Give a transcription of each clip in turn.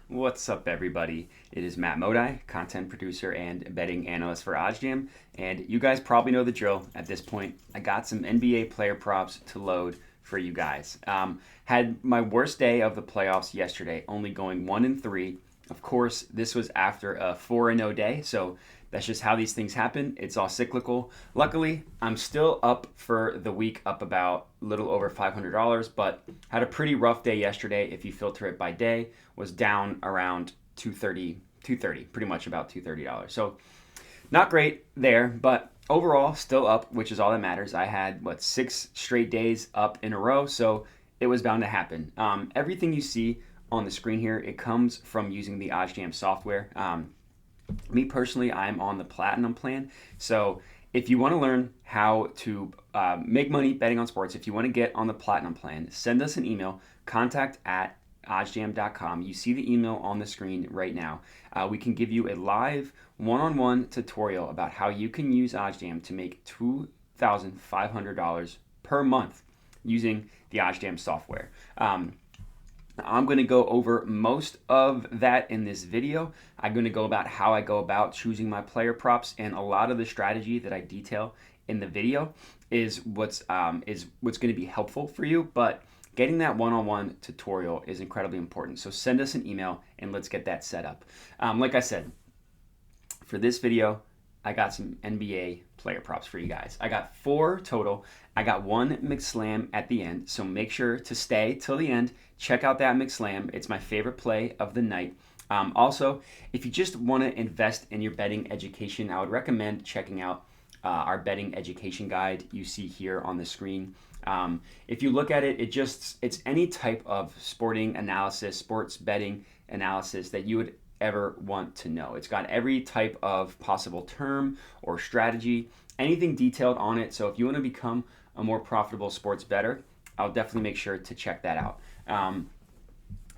What's up, everybody? It is Matt Modi, content producer and betting analyst for OddsJam, and you guys probably know the drill at this point. I got some NBA player props to load for you guys. Had my worst day of the playoffs yesterday, only going 1-3. Of course, this was after a 4-0 day, so that's just how these things happen. It's all cyclical. Luckily, I'm still up for the week, up about a little over $500, but had a pretty rough day yesterday. If you filter it by day, was down around 230, pretty much about $230. So not great there, but overall still up, which is all that matters. I had 6 straight days up in a row, so it was bound to happen. Everything you see on the screen here, it comes from using the OddsJam software. Me personally, I'm on the platinum plan. So if you want to learn how to make money betting on sports, if you want to get on the platinum plan, send us an email, contact@oddsjam.com. You see the email on the screen right now. We can give you a live one-on-one tutorial about how you can use OddsJam to make $2,500 per month using the OddsJam software. I'm going to go over most of that in this video. I'm going to go about how I go about choosing my player props, and a lot of the strategy that I detail in the video is what's going to be helpful for you. But getting that one-on-one tutorial is incredibly important. So send us an email and let's get that set up. Like I said, for this video, I got some NBA player props for you guys. I got 4 total. I got 1 McSlam at the end, so make sure to stay till the end. Check out that McSlam. It's my favorite play of the night. Also, if you just want to invest in your betting education, I would recommend checking out our betting education guide you see here on the screen. If you look at it, it's any type of sporting analysis, sports betting analysis that you would ever want to know. It's got every type of possible term or strategy, anything detailed on it. So if you want to become a more profitable sports bettor, I'll definitely make sure to check that out.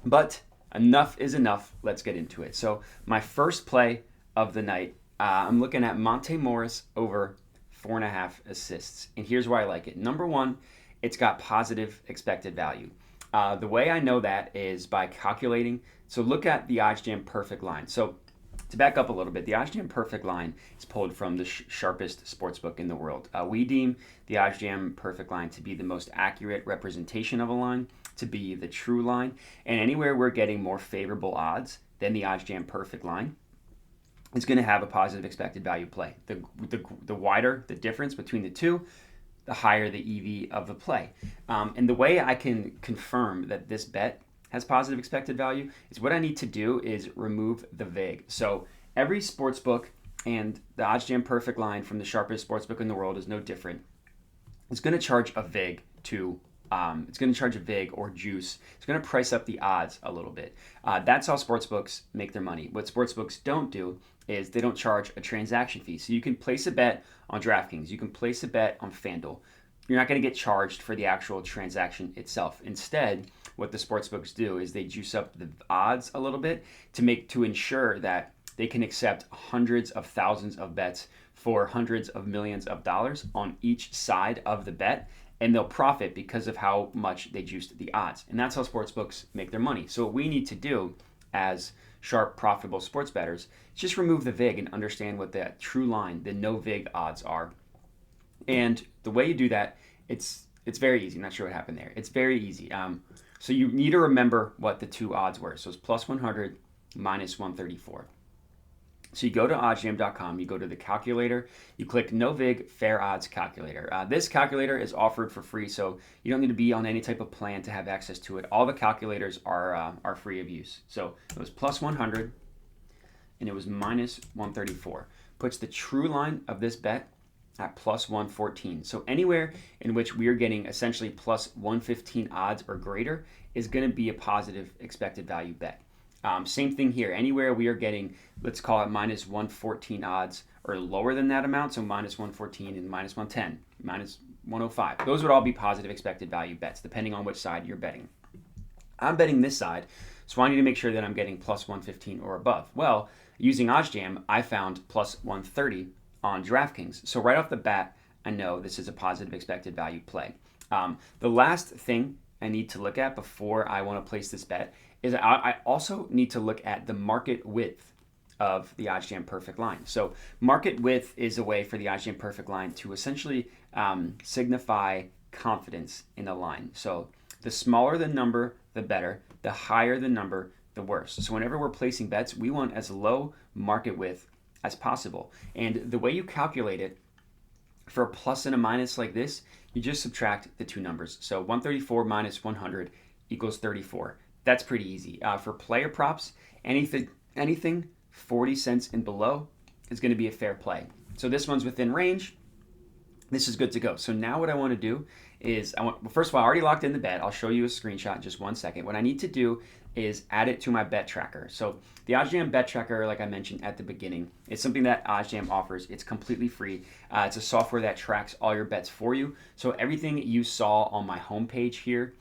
But enough is enough. Let's get into it. So my first play of the night, I'm looking at Monte Morris over 4.5 assists. And here's why I like it. Number one, it's got positive expected value. The way I know that is by calculating. So look at the OddsJam perfect line. So to back up a little bit, the OddsJam perfect line is pulled from the sharpest sportsbook in the world. We deem the OddsJam perfect line to be the most accurate representation of a line, to be the true line. And anywhere we're getting more favorable odds than the OddsJam perfect line is going to have a positive expected value play. The wider the difference between the two, the higher the EV of the play. And the way I can confirm that this bet has positive expected value is what I need to do is remove the vig. So every sportsbook, and the OddsJam perfect line from the sharpest sportsbook in the world is no different. It's going to charge a vig or juice. It's going to price up the odds a little bit. That's how sportsbooks make their money. What sportsbooks don't do is they don't charge a transaction fee. So you can place a bet on DraftKings. You can place a bet on FanDuel. You're not going to get charged for the actual transaction itself. Instead, what the sportsbooks do is they juice up the odds a little bit to ensure that they can accept hundreds of thousands of bets for hundreds of millions of dollars on each side of the bet, and they'll profit because of how much they juiced the odds. And that's how sportsbooks make their money. So what we need to do as sharp, profitable sports bettors is just remove the vig and understand what that true line, the no vig odds are. And the way you do that, it's very easy. I'm not sure what happened there. It's very easy. So you need to remember what the two odds were. So it's plus 100, minus 134. So you go to oddsjam.com, you go to the calculator, you click No Vig Fair Odds Calculator. This calculator is offered for free, so you don't need to be on any type of plan to have access to it. All the calculators are free of use. So it was plus 100, and it was minus 134. Puts the true line of this bet at plus 114. So anywhere in which we are getting essentially plus 115 odds or greater is going to be a positive expected value bet. Same thing here. Anywhere we are getting, let's call it minus 114 odds or lower than that amount, so minus 114 and minus 110, minus 105. Those would all be positive expected value bets, depending on which side you're betting. I'm betting this side, so I need to make sure that I'm getting plus 115 or above. Well, using OddsJam, I found plus 130 on DraftKings. So right off the bat, I know this is a positive expected value play. The last thing I need to look at before I want to place this bet is I also need to look at the market width of the OddsJam perfect line. So market width is a way for the OddsJam perfect line to essentially signify confidence in a line. So the smaller the number, the better. The higher the number, the worse. So whenever we're placing bets, we want as low market width as possible. And the way you calculate it for a plus and a minus like this, you just subtract the two numbers. So 134 minus 100 equals 34. That's pretty easy. For player props, anything 40 cents and below is going to be a fair play. So this one's within range. This is good to go. So now what I want to do is, first of all, I already locked in the bet. I'll show you a screenshot in just 1 second. What I need to do is add it to my bet tracker. So the OddsJam bet tracker, like I mentioned at the beginning, is something that OddsJam offers. It's completely free. It's a software that tracks all your bets for you. So everything you saw on my homepage here,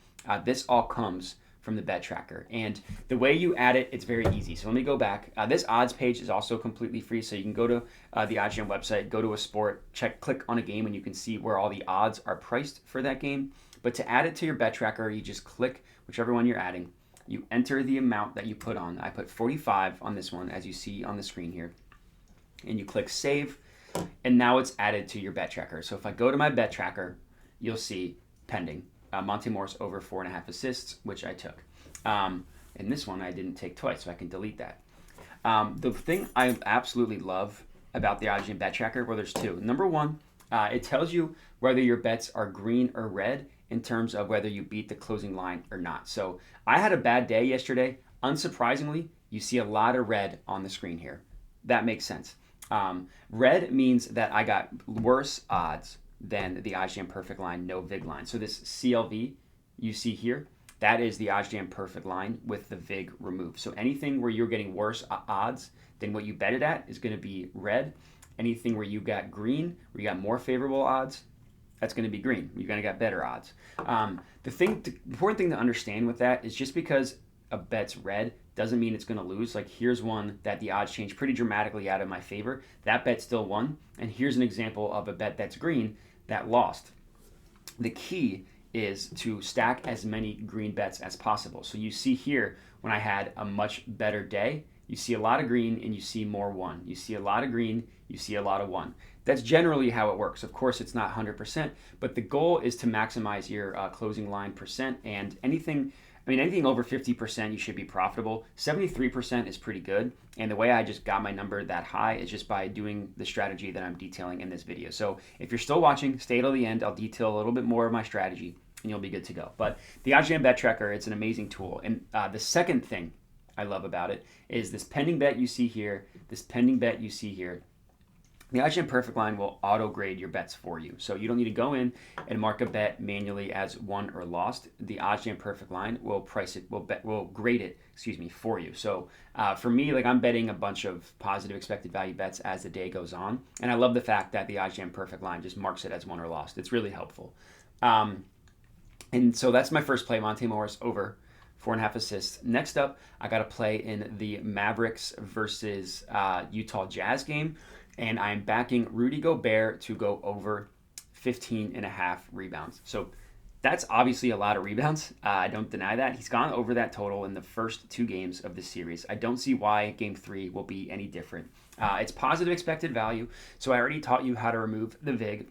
this all comes from the bet tracker. And the way you add it, it's very easy. So let me go back. This odds page is also completely free. So you can go to the OddsJam website, go to a sport, click on a game, and you can see where all the odds are priced for that game. But to add it to your bet tracker, you just click whichever one you're adding. You enter the amount that you put on. I put 45 on this one, as you see on the screen here. And you click save, and now it's added to your bet tracker. So if I go to my bet tracker, you'll see pending. Monte Morris over 4.5 assists, which I took. And this one I didn't take twice, so I can delete that. The thing I absolutely love about the OddsJam bet tracker, well, there's two. Number one, it tells you whether your bets are green or red in terms of whether you beat the closing line or not. So I had a bad day yesterday. Unsurprisingly, you see a lot of red on the screen here. That makes sense. Red means that I got worse odds than the OddsJam perfect line, no vig line. So this CLV you see here, that is the OddsJam perfect line with the vig removed. So anything where you're getting worse odds than what you betted at is going to be red. Anything where you got green, where you got more favorable odds, that's going to be green. You're going to get better odds. The important thing to understand with that is just because a bet's red doesn't mean it's going to lose. Like here's one that the odds changed pretty dramatically out of my favor. That bet still won. And here's an example of a bet that's green that lost. The key is to stack as many green bets as possible. So you see here, when I had a much better day, you see a lot of green and you see more one. You see a lot of green, you see a lot of one. That's generally how it works. Of course, it's not 100%, but the goal is to maximize your closing line percent, and anything over 50%, you should be profitable. 73% is pretty good. And the way I just got my number that high is just by doing the strategy that I'm detailing in this video. So if you're still watching, stay till the end. I'll detail a little bit more of my strategy and you'll be good to go. But the OddsJam bet tracker, it's an amazing tool. And the second thing I love about it is this pending bet you see here, this pending bet you see here. The OddsJam perfect line will auto grade your bets for you. So you don't need to go in and mark a bet manually as won or lost. The OddsJam perfect line will grade it, for you. So for me, like I'm betting a bunch of positive expected value bets as the day goes on. And I love the fact that the OddsJam perfect line just marks it as won or lost. It's really helpful. And so that's my first play, Monte Morris over 4.5 assists. Next up, I got to play in the Mavericks versus Utah Jazz game. And I'm backing Rudy Gobert to go over 15.5 rebounds. So that's obviously a lot of rebounds. I don't deny that. He's gone over that total in the first two games of the series. I don't see why game 3 will be any different. It's positive expected value. So I already taught you how to remove the VIG.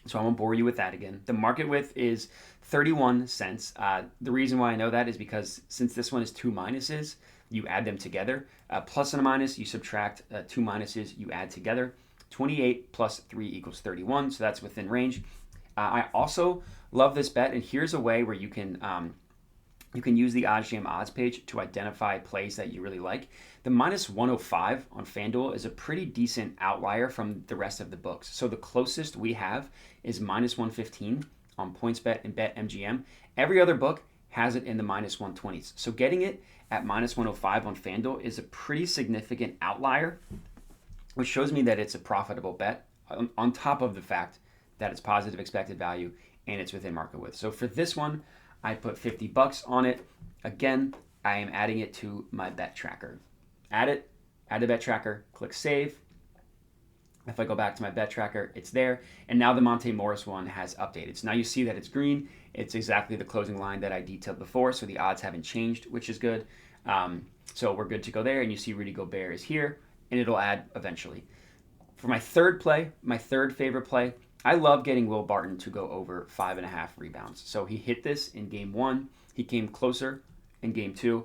So I won't bore you with that again. The market width is 31 cents. The reason why I know that is because since this one is two minuses, you add them together. Plus and a minus, you subtract two minuses, you add together. 28 plus 3 equals 31, so that's within range. I also love this bet, and here's a way where you can use the OddsJam odds page to identify plays that you really like. The minus 105 on FanDuel is a pretty decent outlier from the rest of the books. So the closest we have is minus 115 on PointsBet and BetMGM. Every other book has it in the minus 120s. So getting it at minus 105 on FanDuel is a pretty significant outlier, which shows me that it's a profitable bet on top of the fact that it's positive expected value and it's within market width. So for this one, I put $50 on it. Again, I am adding it to my bet tracker. Add the bet tracker, click save. If I go back to my bet tracker, it's there. And now the Monte Morris one has updated. So now you see that it's green. It's exactly the closing line that I detailed before. So the odds haven't changed, which is good. So we're good to go there. And you see Rudy Gobert is here, and it'll add eventually. For my third play, my third favorite play, I love getting Will Barton to go over 5.5 rebounds. So he hit this in game 1. He came closer in game 2.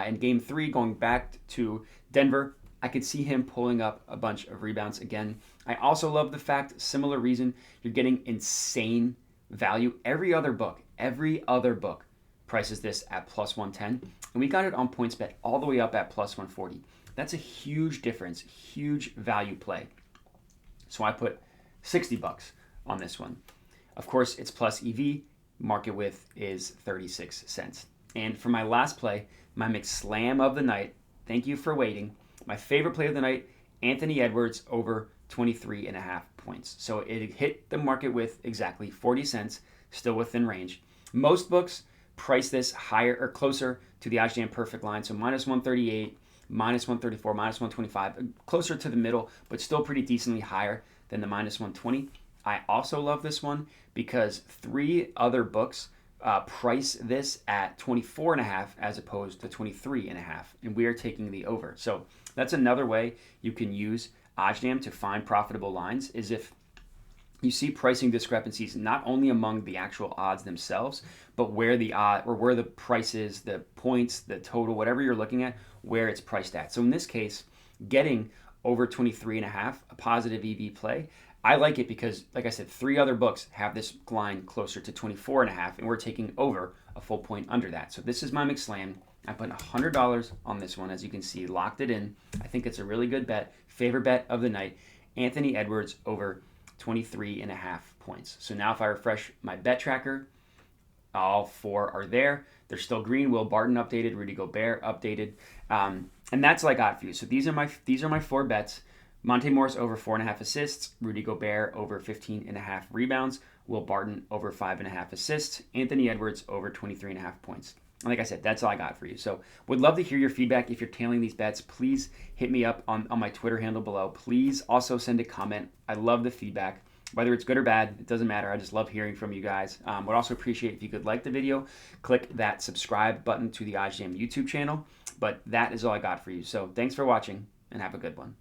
In game 3, going back to Denver, I could see him pulling up a bunch of rebounds again. I also love the fact, similar reason, you're getting insane value. Every other book prices this at plus 110. And we got it on PointsBet all the way up at plus 140. That's a huge difference, huge value play. So I put $60 on this one. Of course, it's plus EV. Market width is 36 cents. And for my last play, my McSlam of the night, thank you for waiting. My favorite play of the night, Anthony Edwards over 23.5 points. So it hit the market with exactly 40 cents, still within range. Most books price this higher or closer to the OddsJam perfect line. So minus 138, minus 134, minus 125, closer to the middle, but still pretty decently higher than the minus 120. I also love this one because 3 other books price this at 24.5 as opposed to 23.5, and we are taking the over. So that's another way you can use OddsJam to find profitable lines, is if you see pricing discrepancies not only among the actual odds themselves, but where the odd or where the price is, the points, the total, whatever you're looking at, where it's priced at. So in this case, getting over 23.5, a positive EV play, I like it because, like I said, 3 other books have this line closer to 24.5, and we're taking over a full point under that. So this is my McSlam. I put $100 on this one, as you can see, locked it in. I think it's a really good bet. Favorite bet of the night, Anthony Edwards over 23.5 points. So now if I refresh my bet tracker, all 4 are there. They're still green. Will Barton updated, Rudy Gobert updated, and that's all I got for you. So these are my 4 bets. Monte Morris over 4.5 assists, Rudy Gobert over 15.5 rebounds, Will Barton over 5.5 assists, Anthony Edwards over 23.5 points. And like I said, that's all I got for you. So would love to hear your feedback. If you're tailing these bets, please hit me up on my Twitter handle below. Please also send a comment. I love the feedback. Whether it's good or bad, it doesn't matter. I just love hearing from you guys. Would also appreciate if you could like the video, click that subscribe button to the OddsJam YouTube channel. But that is all I got for you. So thanks for watching, and have a good one.